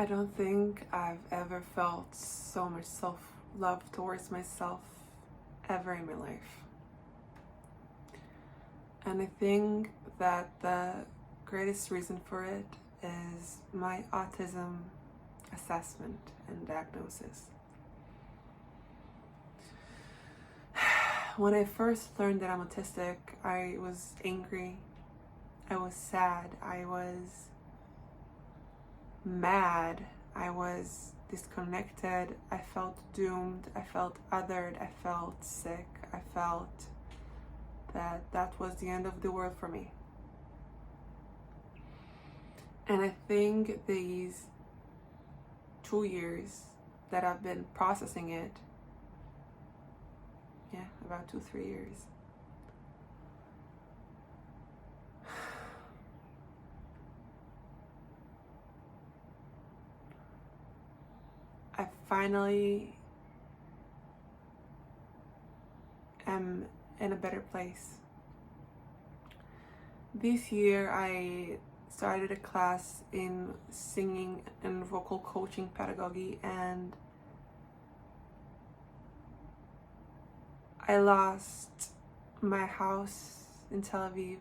I don't think I've ever felt so much self-love towards myself ever in my life. And I think that the greatest reason for it is my autism assessment and diagnosis. When I first learned that I'm autistic, I was angry, I was sad, I was mad, I was disconnected, I felt doomed, I felt othered, I felt sick, I felt that was the end of the world for me. And I think these 2 years that I've been processing it, about 2-3 years, I finally am in a better place. This year I started a class in singing and vocal coaching pedagogy, and I lost my house in Tel Aviv.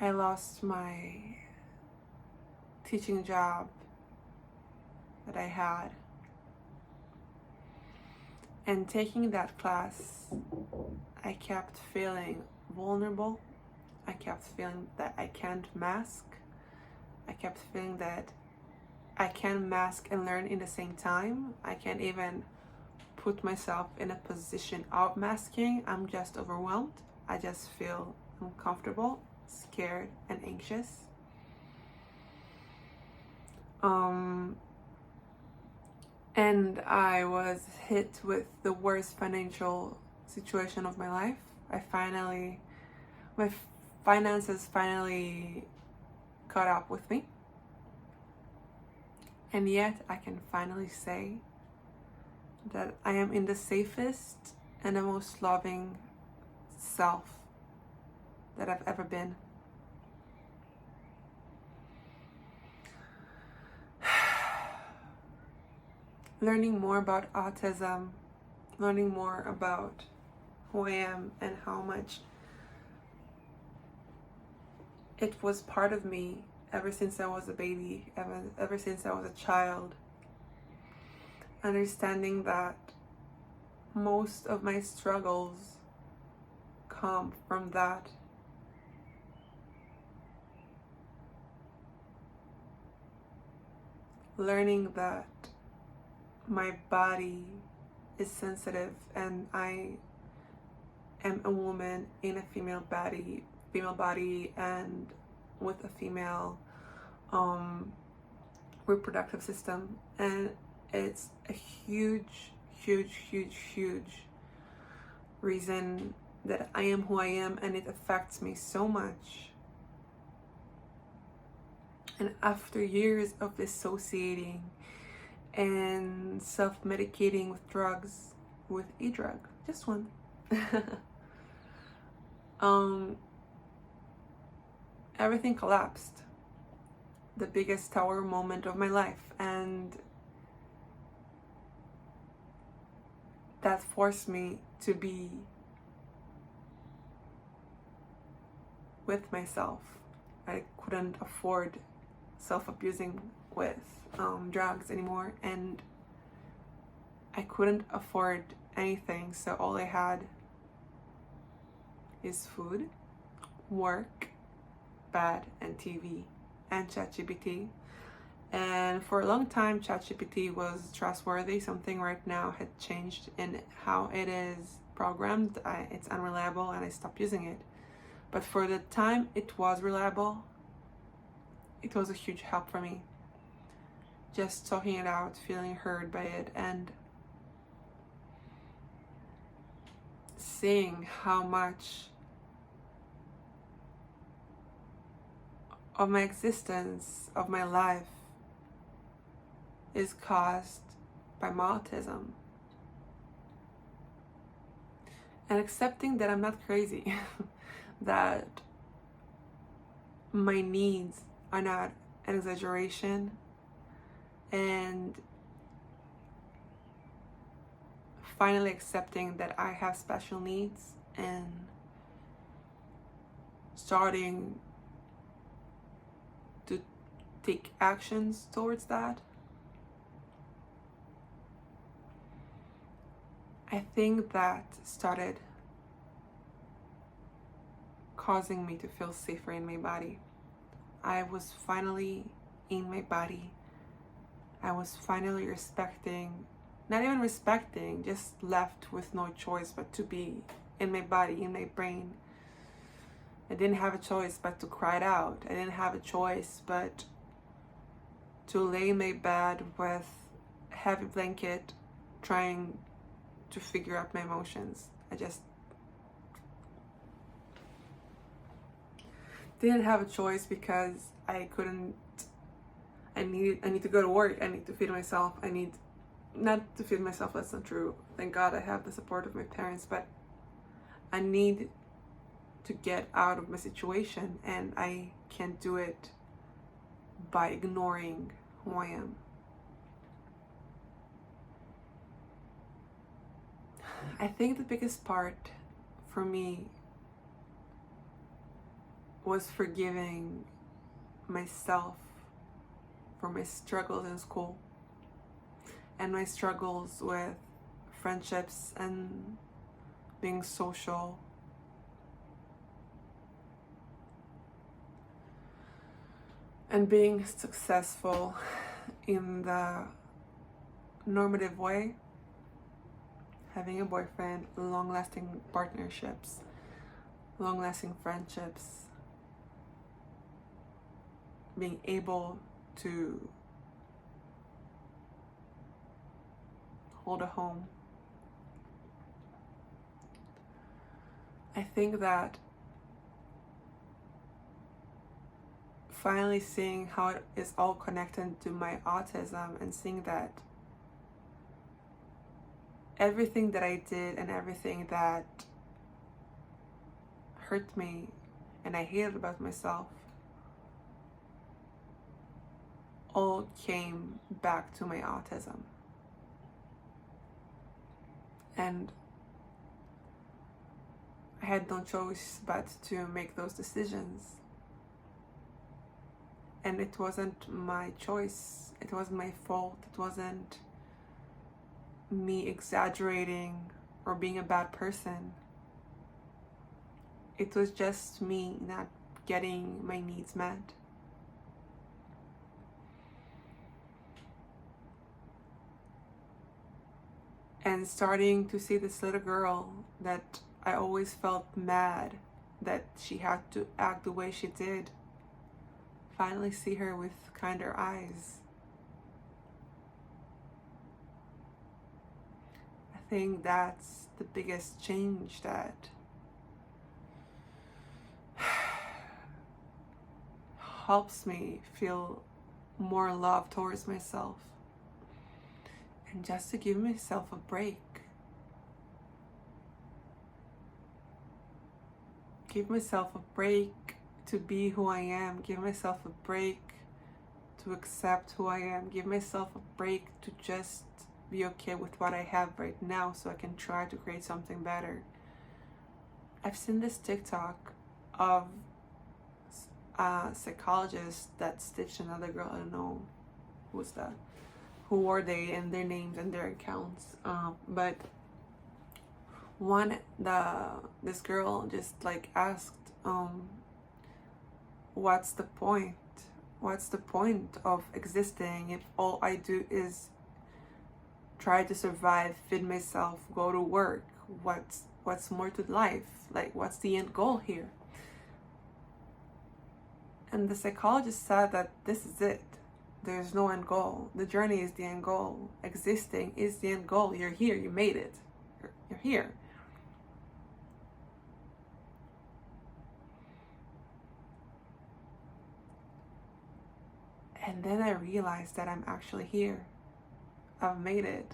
I lost my teaching job that I had. And taking that class, I kept feeling vulnerable. I kept feeling that I can't mask. I kept feeling that I can't mask and learn in the same time. I can't even put myself in a position of masking. I'm just overwhelmed. I just feel uncomfortable, scared, and anxious. And I was hit with the worst financial situation of my life. My finances finally caught up with me. And yet I can finally say that I am in the safest and the most loving self that I've ever been. Learning more about autism, learning more about who I am and how much it was part of me ever since I was a baby, ever since I was a child. Understanding that most of my struggles come from that. Learning that my body is sensitive and I am a woman in a female body and with a female reproductive system, and it's a huge reason that I am who I am, and it affects me so much. And after years of dissociating and self-medicating with drugs, with a drug, just one, everything collapsed. The biggest tower moment of my life, and that forced me to be with myself. I couldn't afford self-abusing with drugs anymore, and I couldn't afford anything, so all I had is food, work, bed, and TV, and ChatGPT. And for a long time, ChatGPT was trustworthy. Something right now had changed in how it is programmed. It's unreliable, and I stopped using it. But for the time it was reliable, it was a huge help for me. Just talking it out, feeling heard by it, and seeing how much of my existence, of my life, is caused by my autism. And accepting that I'm not crazy, that my needs are not an exaggeration, and finally accepting that I have special needs and starting to take actions towards that. I think that started causing me to feel safer in my body. I was finally in my body. I was finally respecting, not even respecting, just left with no choice but to be in my body, in my brain. I didn't have a choice but to cry it out. I didn't have a choice but to lay in my bed with a heavy blanket, trying to figure out my emotions. I just didn't have a choice because I couldn't. I need to go to work. I need to feed myself. I need not to feed myself. That's not true. Thank God I have the support of my parents, but I need to get out of my situation, and I can't do it by ignoring who I am. I think the biggest part for me was forgiving myself for my struggles in school and my struggles with friendships and being social. And being successful in the normative way, having a boyfriend, long-lasting partnerships, long-lasting friendships, being able to hold a home. I think that finally seeing how it is all connected to my autism and seeing that everything that I did and everything that hurt me and I hated about myself all came back to my autism. And I had no choice but to make those decisions. And it wasn't my choice. It wasn't my fault. It wasn't me exaggerating or being a bad person. It was just me not getting my needs met. And starting to see this little girl that I always felt mad that she had to act the way she did, finally see her with kinder eyes. I think that's the biggest change that helps me feel more love towards myself. And just to give myself a break. Give myself a break to be who I am. Give myself a break to accept who I am. Give myself a break to just be okay with what I have right now so I can try to create something better. I've seen this TikTok of a psychologist that stitched another girl. I don't know who's that. Who were they and their names and their accounts. But this girl just like asked, what's the point? What's the point of existing if all I do is try to survive, feed myself, go to work? What's more to life? Like, what's the end goal here? And the psychologist said that this is it. There's no end goal. The journey is the end goal. Existing is the end goal. You're here. You made it. You're here. And then I realized that I'm actually here. I've made it.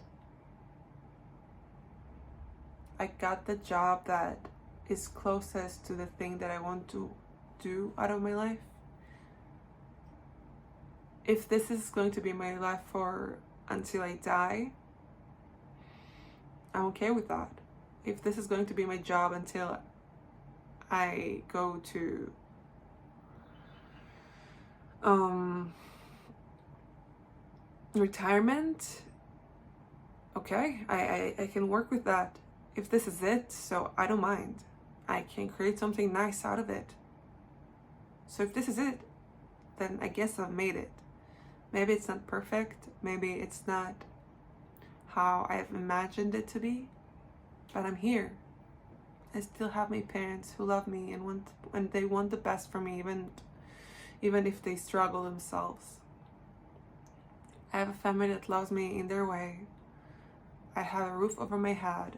I got the job that is closest to the thing that I want to do out of my life. if this is going to be my life for until I die, I'm okay with that. If this is going to be my job until I go to retirement, okay, I can work with that. If this is it, so I don't mind. I can create something nice out of it. So if this is it, then I guess I've made it. Maybe it's not perfect, maybe it's not how I've imagined it to be, but I'm here. I still have my parents who love me and they want the best for me, even if they struggle themselves. I have a family that loves me in their way. I have a roof over my head.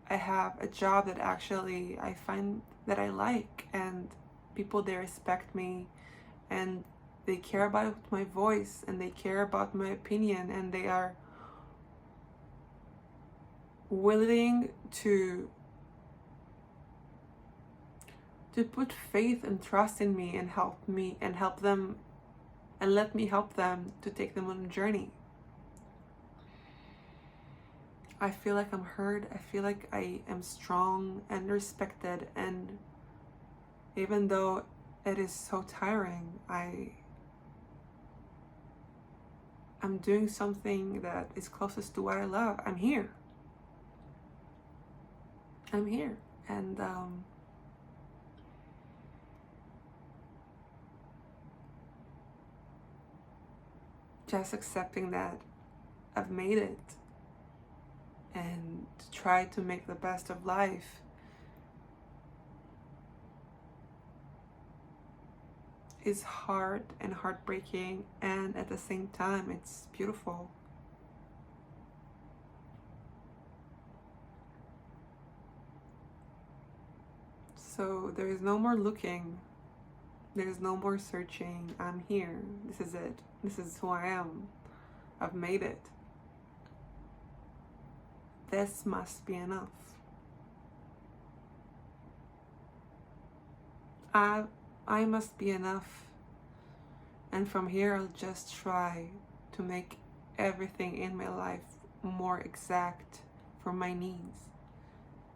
I have a job that actually I find that I like, and people, they respect me, and they care about my voice, and they care about my opinion, and they are willing to put faith and trust in me and help them and let me help them to take them on a journey. I feel like I'm heard. I feel like I am strong and respected, and even though it is so tiring, I'm doing something that is closest to what I love. I'm here. And just accepting that I've made it and try to make the best of life is hard and heartbreaking, and at the same time it's beautiful. So there is no more looking, there is no more searching. I'm here. This is it. This is who I am. I've made it. This must be enough. I must be enough. And from here, I'll just try to make everything in my life more exact for my needs.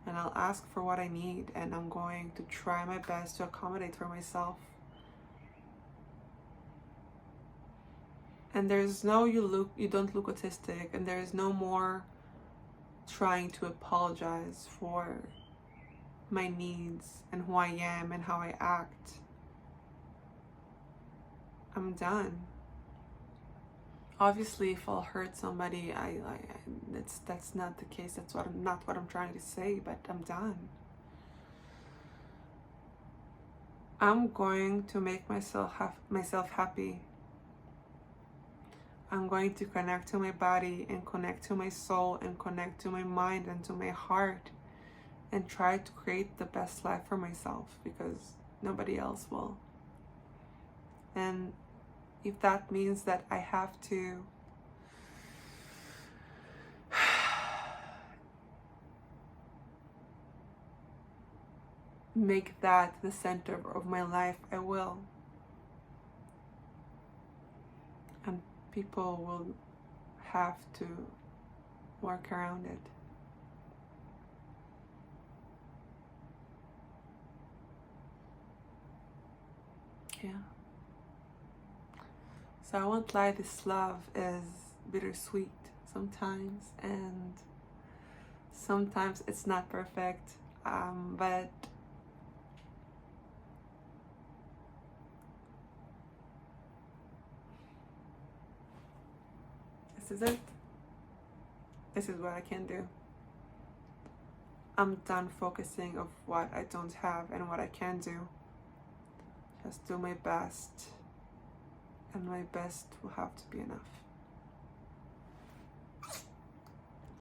And I'll ask for what I need, and I'm going to try my best to accommodate for myself. And there's no you don't look autistic, and there's no more trying to apologize for my needs and who I am and how I act. I'm done. Obviously, if I'll hurt somebody, that's not the case. That's not what I'm trying to say. But I'm done. I'm going to make myself happy. I'm going to connect to my body and connect to my soul and connect to my mind and to my heart, and try to create the best life for myself, because nobody else will. And if that means that I have to make that the center of my life, I will. And people will have to work around it. Yeah. So I won't lie, this love is bittersweet sometimes, and sometimes it's not perfect, but this is it. This is what I can do. I'm done focusing on what I don't have and what I can do. Just do my best, and my best will have to be enough.